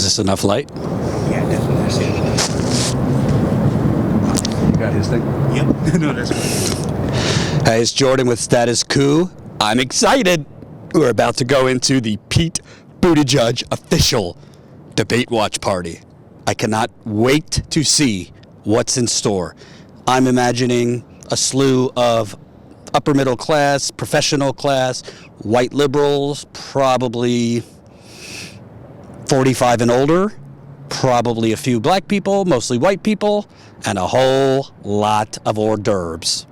this enough light? Yeah, definitely. I see it. You got his thing? Yep. No, that's good. Hey, it's Jordan with Status Coup. I'm excited. We're about to go into the Pete Buttigieg official debate watch party. I cannot wait to see what's in store. I'm imagining a slew of upper middle class, professional class, white liberals, probably 45 and older, probably a few black people, mostly white people, and a whole lot of hors d'oeuvres.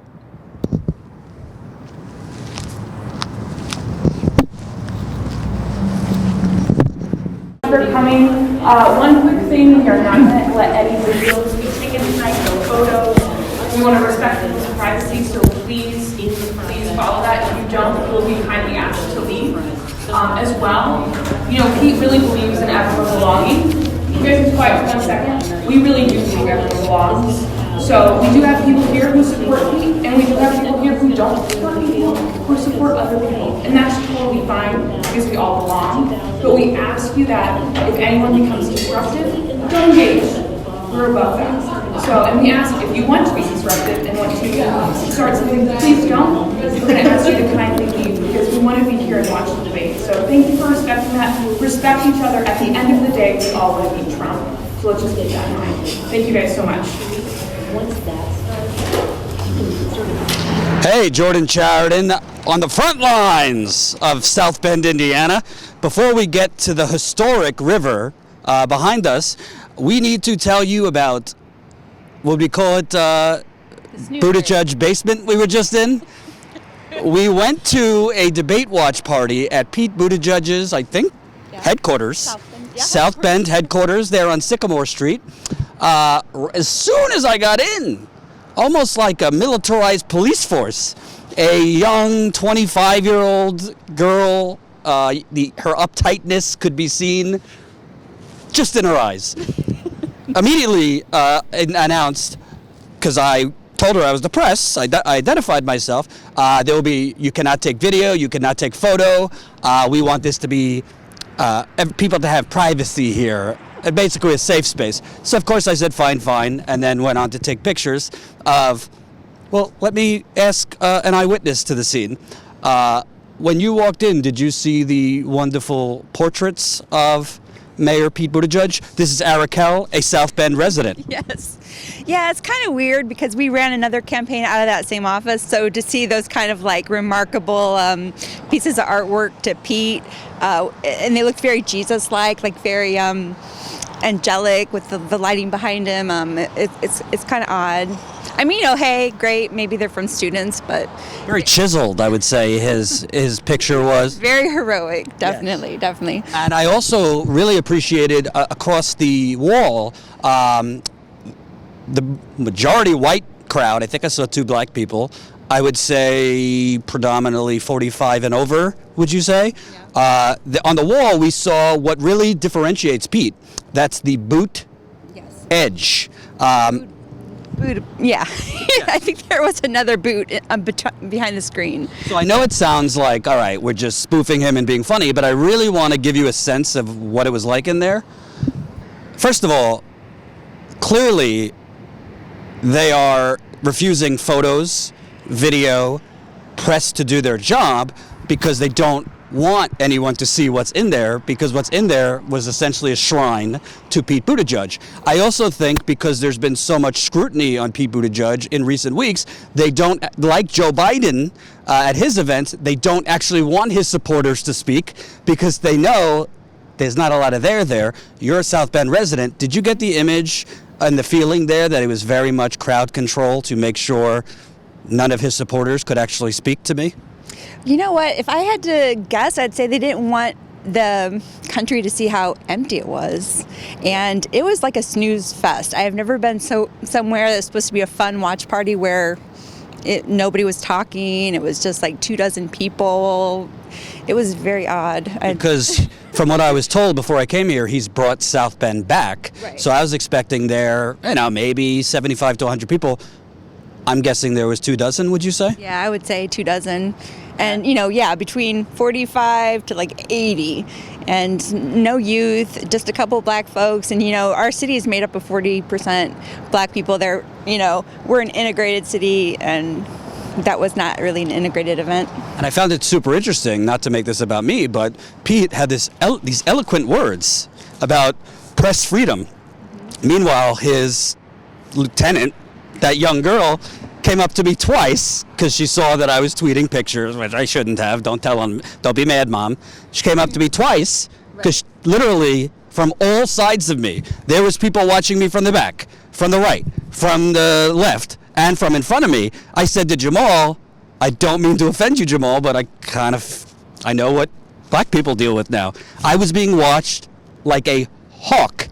For coming. One quick thing, we are not going to let any videos be taken tonight, no photos. We want to respect people's privacy, so please follow that. If you don't, you'll be kindly asked to leave. As well, Pete really believes in everyone belonging. You guys be quiet for 1 second. We really do believe everyone belongs. So we do have people here who support Pete, and we do have people here who don't support people, who support other people. And that's totally fine, because we all belong. But we ask you that if anyone becomes disruptive, don't engage. We're above that. So, and we ask if you want to be disruptive and want to start something, please don't. We're going to ask you to kindly leave, because we want to be here and watch the debate. So thank you for respecting that. Respect each other. At the end of the day, we all want to beat Trump. So let's just keep that in mind. Thank you guys so much. Hey, Jordan Chariton on the front lines of South Bend, Indiana. Before we get to the historic river behind us, we need to tell you about, what we call it, Buttigieg basement we were just in. We went to a debate watch party at Pete Buttigieg's, I think, headquarters. South Bend headquarters there on Sycamore Street. As soon as I got in, almost like a militarized police force, a young 25-year-old girl, her uptightness could be seen just in her eyes. Immediately announced, because I told her I was the press, I identified myself, you cannot take video, you cannot take photo, we want this to be people to have privacy here, basically a safe space. So of course I said fine, and then went on to take pictures of, well, let me ask an eyewitness to the scene. When you walked in, did you see the wonderful portraits of Mayor Pete Buttigieg? This is Arakel, a South Bend resident. Yes. Yeah, it's kind of weird because we ran another campaign out of that same office. So to see those kind of like remarkable pieces of artwork to Pete, and they looked very Jesus-like, like very angelic with the lighting behind him. It's kind of odd. I mean, hey, great. Maybe they're from students, but very chiseled, I would say his picture was. Very heroic, definitely, yes. Definitely. And I also really appreciated across the wall, the majority white crowd. I think I saw 2 black people. I would say predominantly 45 and over, would you say? Yeah. On the wall, we saw what really differentiates Pete. That's the boot edge. Boot, yeah. I think there was another boot behind the screen. So I know it sounds like, all right, we're just spoofing him and being funny, but I really want to give you a sense of what it was like in there. First of all, clearly they are refusing photos, video, press to do their job because they don't want anyone to see what's in there, because what's in there was essentially a shrine to Pete Buttigieg. I also think because there's been so much scrutiny on Pete Buttigieg in recent weeks, they don't, like Joe Biden at his event, they don't actually want his supporters to speak because they know there's not a lot of there. You're a South Bend resident. Did you get the image and the feeling there that it was very much crowd control to make sure none of his supporters could actually speak to me? You know what? If I had to guess, I'd say they didn't want the country to see how empty it was. And it was like a snooze fest. I have never been somewhere that's supposed to be a fun watch party where nobody was talking. It was just like 24 people. It was very odd. Because from what I was told before I came here, he's brought South Bend back. Right. So I was expecting there, maybe 75 to 100 people. I'm guessing there was 24, would you say? Yeah, I would say 24. And, between 45 to like 80. and no youth, just a couple black folks. And, our city is made up of 40% black people. We're an integrated city, and that was not really an integrated event. And I found it super interesting, not to make this about me, but Pete had these eloquent words about press freedom. Meanwhile, his lieutenant, that young girl, came up to me twice because she saw that I was tweeting pictures, which I shouldn't have. Don't be mad, Mom. She came up to me twice because literally from all sides of me, there was people watching me from the back, from the right, from the left, and from in front of me. I said to Jamal, I don't mean to offend you, Jamal, but I know what black people deal with now. I was being watched like a hawk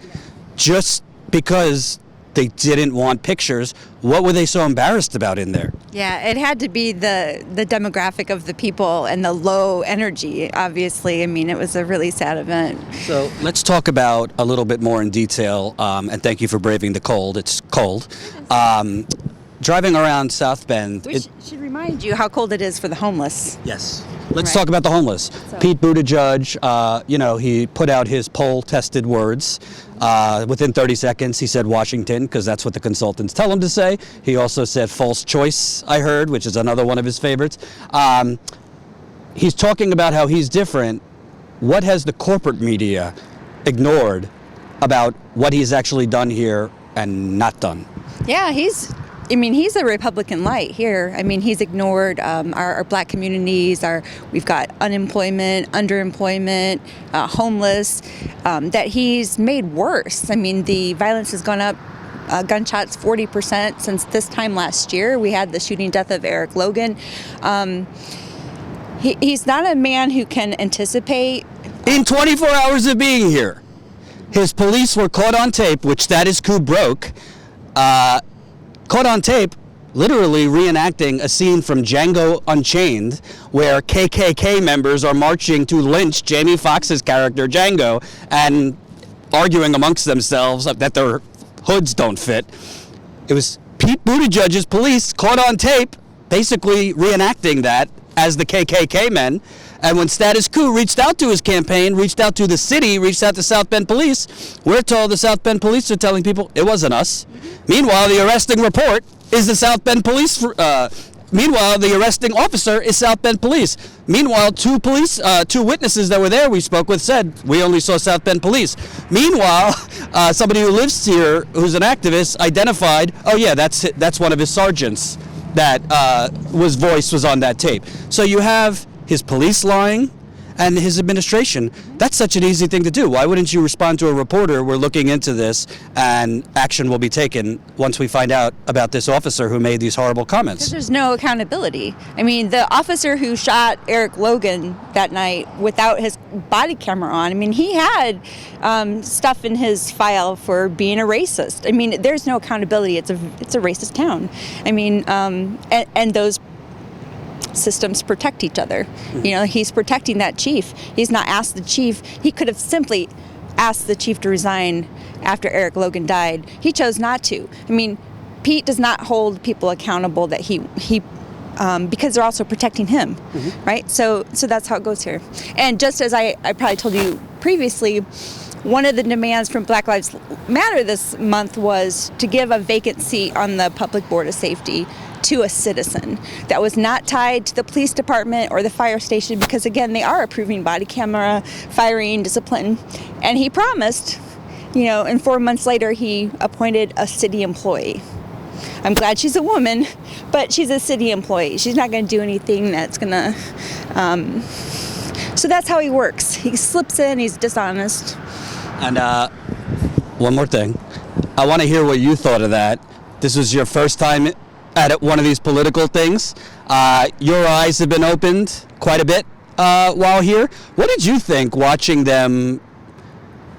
just because they didn't want pictures. What were they so embarrassed about in there? Yeah, it had to be the demographic of the people and the low energy, obviously. I mean, it was a really sad event. So let's talk about a little bit more in detail, and thank you for braving the cold. It's cold. Driving around South Bend. We should remind you how cold it is for the homeless. Yes. Let's talk about the homeless. Pete Buttigieg, he put out his poll-tested words. Within 30 seconds, he said Washington, because that's what the consultants tell him to say. He also said false choice, I heard, which is another one of his favorites. He's talking about how he's different. What has the corporate media ignored about what he's actually done here and not done? Yeah, he's a Republican light here. I mean, he's ignored our black communities. We've got unemployment, underemployment, homeless, that he's made worse. I mean, the violence has gone up, gunshots 40% since this time last year. We had the shooting death of Eric Logan. He's not a man who can anticipate. In 24 hours of being here, his police were caught on tape, which status coup broke, caught on tape, literally reenacting a scene from Django Unchained, where KKK members are marching to lynch Jamie Foxx's character Django and arguing amongst themselves that their hoods don't fit. It was Pete Buttigieg's police caught on tape, basically reenacting that as the KKK men. And when Status Coup reached out to his campaign, reached out to the city, reached out to South Bend Police, we're told the South Bend Police are telling people it wasn't us. Meanwhile, the arresting report is the South Bend Police. Meanwhile, the arresting officer is South Bend Police. Meanwhile, two witnesses that were there we spoke with said we only saw South Bend Police. Meanwhile, somebody who lives here, who's an activist, identified, oh yeah, that's one of his sergeants that voice was on that tape. So you have his police lying and his administration. That's such an easy thing to do. Why wouldn't you respond to a reporter? We're looking into this and action will be taken once we find out about this officer who made these horrible comments. Because there's no accountability. I mean, the officer who shot Eric Logan that night without his body camera on, I mean, he had stuff in his file for being a racist. I mean, there's no accountability. It's a racist town. I mean, and those systems protect each other. You know, he's protecting that chief. He's not asked the chief. He could have simply asked the chief to resign after Eric Logan died. He chose not to. I mean, Pete does not hold people accountable that he because they're also protecting him, right? So that's how it goes here. And just as I probably told you previously, one of the demands from Black Lives Matter this month was to give a vacant seat on the Public Board of Safety to a citizen that was not tied to the police department or the fire station, because again, they are approving body camera, firing, discipline. And he promised, and 4 months later, he appointed a city employee. I'm glad she's a woman, but she's a city employee. She's not going to do anything that's going to, so that's how he works. He slips in, he's dishonest. And one more thing. I want to hear what you thought of that. This was your first time at one of these political things. Your eyes have been opened quite a bit while here. What did you think watching them?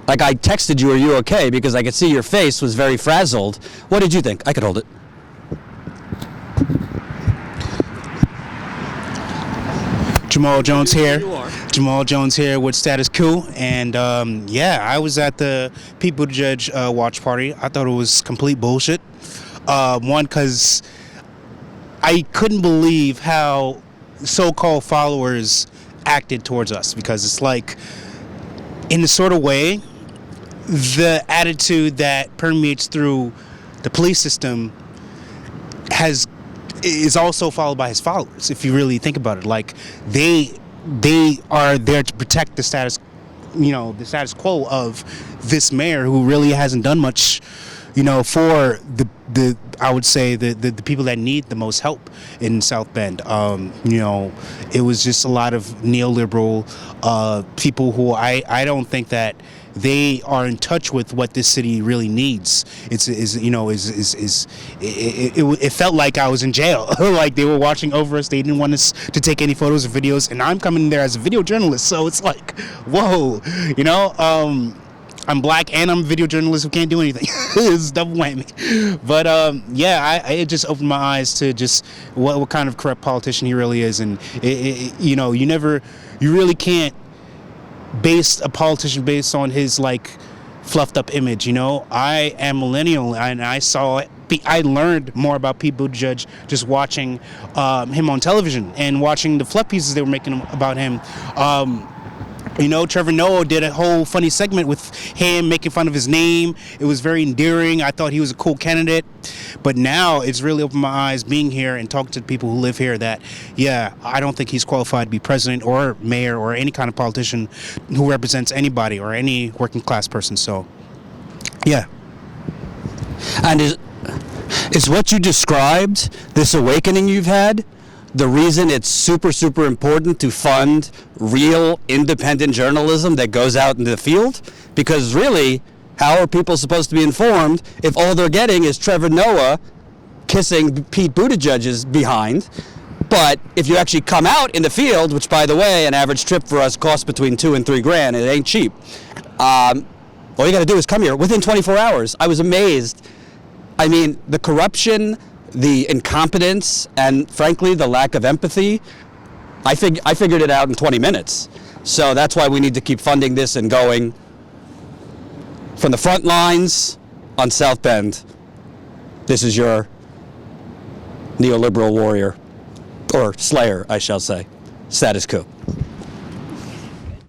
Like, I texted you, are you okay? Because I could see your face was very frazzled. What did you think? I could hold it. Jamal Jones here. Jamal Jones here with Status Coup. And I was at the Pete Buttigieg watch party. I thought it was complete bullshit. One, because I couldn't believe how so-called followers acted towards us, because it's like in a sort of way, the attitude that permeates through the police system is also followed by his followers. If you really think about it, like they are there to protect the status quo of this mayor who really hasn't done much, for the I would say the people that need the most help in South Bend. It was just a lot of neoliberal people who I don't think that they are in touch with what this city really needs. It felt like I was in jail. Like they were watching over us. They didn't want us to take any photos or videos, and I'm coming there as a video journalist. So it's like, whoa, I'm black and I'm a video journalist who can't do anything. It's double whammy. But it just opened my eyes to just what kind of corrupt politician he really is, and you really can't base a politician based on his like fluffed up image. I am millennial, and I learned more about Pete Buttigieg just watching him on television and watching the fluff pieces they were making about him. Trevor Noah did a whole funny segment with him making fun of his name. It was very endearing. I thought he was a cool candidate. But now it's really opened my eyes being here and talking to the people who live here that, I don't think he's qualified to be president or mayor or any kind of politician who represents anybody or any working class person. So, yeah. And is what you described, this awakening you've had, the reason it's super, super important to fund real independent journalism that goes out into the field? Because really, how are people supposed to be informed if all they're getting is Trevor Noah kissing Pete Buttigieg's behind? But if you actually come out in the field, which by the way, an average trip for us costs between $2,000 and $3,000, it ain't cheap. All you got to do is come here within 24 hours. I was amazed. I mean, the corruption, the incompetence, and frankly, the lack of empathy, I figured it out in 20 minutes. So that's why we need to keep funding this and going. From the front lines on South Bend, this is your neoliberal warrior, or slayer, I shall say, Status Coup.